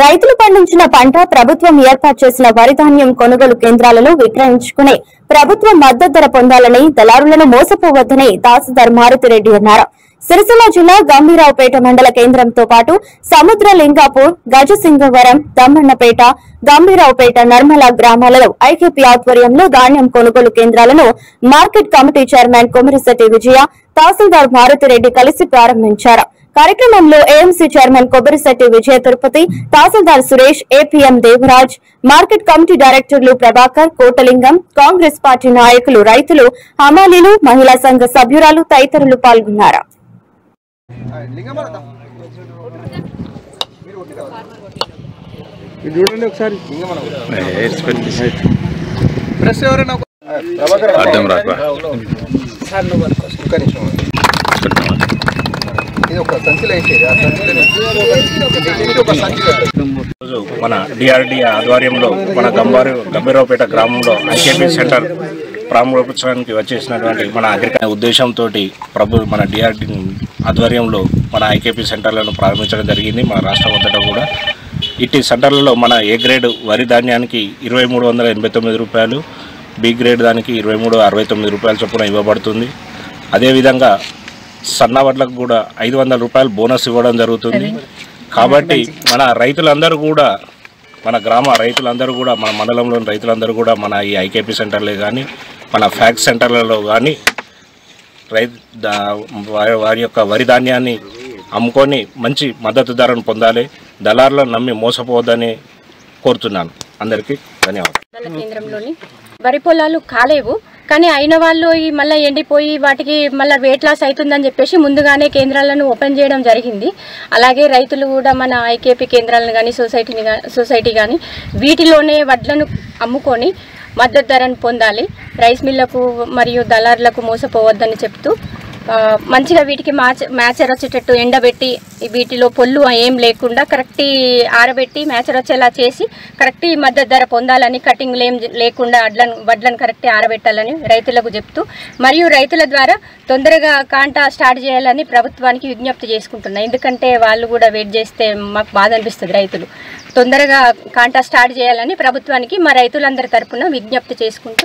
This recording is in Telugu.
రైతులు పండించిన పంట ప్రభుత్వం ఏర్పాటు చేసిన వరి ధాన్యం కొనుగోలు కేంద్రాలలో విక్రయించుకుని ప్రభుత్వ మద్దతు ధర పొందాలని దళారులను మోసపోవద్దని తహసీల్దార్ మారుతిరెడ్డి అన్నారు. సిరిసిల్ల జిల్లా గంభీరావుపేట మండల కేంద్రంతో పాటు సముద్రలింగాపూర్, గజసింగవరం, దమ్మన్నపేట, గంభీరావుపేట, నర్మల గ్రామాలలో ఐకేపీ ఆధ్వర్యంలో ధాన్యం కొనుగోలు కేంద్రాలను market committee chairman Komirishetti Vijaya, తహసీల్దార్ మారుతిరెడ్డి కలిసి ప్రారంభించారు. కార్యక్రమంలో ఏఎంసీ చైర్మన్ కొబ్బరిశెట్టి విజయ తిరుపతి, తహసీల్దార్ Suresh, APM Devaraj, market committee డైరెక్టర్లు ప్రభాకర్, కోటలింగం, కాంగ్రెస్ పార్టీ నాయకులు, రైతులు, హమాలీలు, మహిళా సంఘ సభ్యురాలు తదితరులు పాల్గొన్నారు. మన డిఆర్డి ఆధ్వర్యంలో మన గంభీరావుపేట గ్రామంలో ఐకేపీ సెంటర్ ప్రారంభోత్సవానికి వచ్చేసినటువంటి మన అగ్రికల్చర్ ఉద్దేశంతో మన డిఆర్డి ఆధ్వర్యంలో మన ఐకేపీ సెంటర్లను ప్రారంభించడం జరిగింది. మన రాష్ట్రం అంతటా కూడా ఇట్టి సెంటర్లలో మన ఏ గ్రేడ్ వరి ధాన్యానికి 2389 రూపాయలు, బి గ్రేడ్ దానికి 2369 రూపాయల చొప్పున ఇవ్వబడుతుంది. అదేవిధంగా సన్న వడ్లకు కూడా 500 రూపాయలు బోనస్ ఇవ్వడం జరుగుతుంది. కాబట్టి మన రైతులందరూ కూడా, మన గ్రామ రైతులందరూ కూడా, మన మండలంలోని రైతులందరూ కూడా మన ఈ ఐకేపీ సెంటర్లే కానీ మన ఫ్యాక్స్ సెంటర్లలో కానీ వారి యొక్క వరి ధాన్యాన్ని అమ్ముకొని మంచి మద్దతు ధరను పొందాలి. దళారులను నమ్మి మోసపోవద్దని కోరుతున్నాను. అందరికీ ధన్యవాదాలు. కేంద్రంలోని వరి పొలాలు కాలేవు, కానీ అయిన వాళ్ళు మళ్ళీ ఎండిపోయి వాటికి మళ్ళీ వెయిట్ లాస్ అవుతుందని చెప్పేసి ముందుగానే కేంద్రాలను ఓపెన్ చేయడం జరిగింది. అలాగే రైతులు కూడా మన ఐకేపీ కేంద్రాలను కానీ సొసైటీ కానీ వీటిలోనే వడ్లను అమ్ముకొని మద్దతు ధరను పొందాలి. రైస్ మిల్లకు మరియు దళారులకు మోసపోవద్దని చెప్తూ మంచిగా వీటికి మ్యాచర్ వచ్చేటట్టు ఎండబెట్టి వీటిలో పొల్లు ఏం లేకుండా కరెక్ట్ ఆరబెట్టి మ్యాచర్ వచ్చేలా చేసి కరెక్ట్ మద్దతు ధర పొందాలని, కటింగ్లు ఏం లేకుండా వడ్లను కరెక్ట్ ఆరబెట్టాలని రైతులకు చెప్తూ, మరియు రైతుల ద్వారా తొందరగా కాంటా స్టార్ట్ చేయాలని ప్రభుత్వానికి విజ్ఞప్తి చేసుకుంటున్నాను. ఎందుకంటే వాళ్ళు కూడా వెయిట్ చేస్తే మాకు బాధ అనిపిస్తుంది. రైతులు తొందరగా కాంటా స్టార్ట్ చేయాలని ప్రభుత్వానికి మా రైతులందరి తరపున విజ్ఞప్తి చేసుకుంటూ